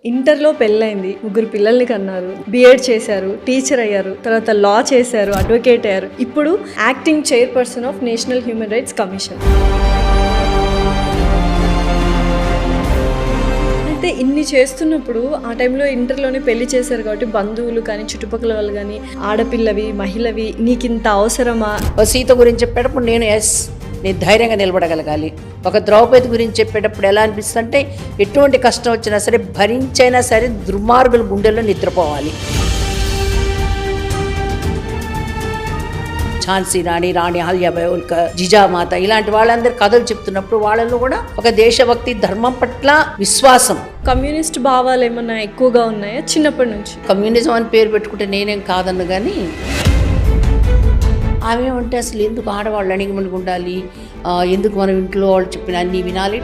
ఇంటర్లో పెళ్ళైంది, 3 పిల్లల్ని కన్నారు, బిఎడ్ చేశారు, టీచర్ అయ్యారు, తర్వాత లా చేశారు, అడ్వకేట్ అయ్యారు, ఇప్పుడు acting chairperson of national human rights commission. అయితే ఇన్ని చేస్తున్నప్పుడు ఆ టైంలో ఇంటర్లోనే పెళ్లి చేశారు కాబట్టి బంధువులు కానీ చుట్టుపక్కల వాళ్ళు కానీ ఆడపిల్లవి మహిళవి నీకు ఇంత అవసరమా? సీత గురించి చెప్పేటప్పుడు నేను ధైర్యంగా నిలబడగలగాలి. ఒక ద్రౌపది గురించి చెప్పేటప్పుడు ఎలా అనిపిస్తుంది అంటే ఎటువంటి కష్టం వచ్చినా సరే భరించైనా సరే దుర్మార్గుల గుండెల్లో నిద్రపోవాలి. ఝాన్సీ రాణి, రాణి అహల్యాబాయి హోల్కర్, జిజామాత ఇలాంటి వాళ్ళందరూ కథలు చెప్తున్నప్పుడు వాళ్ళలో కూడా ఒక దేశభక్తి, ధర్మం పట్ల విశ్వాసం. కమ్యూనిస్ట్ భావాలు ఏమన్నా ఎక్కువగా ఉన్నాయా చిన్నప్పటి నుంచి? కమ్యూనిజం అని పేరు పెట్టుకుంటే నేనేం కాదన్ను, కానీ ఆమె అంటే అసలు ఎందుకు ఆడవాళ్ళు అణిగిమణిగి ఉండాలి, ఎందుకు మనం ఇంట్లో వాళ్ళు చెప్పిన అన్నీ వినాలి.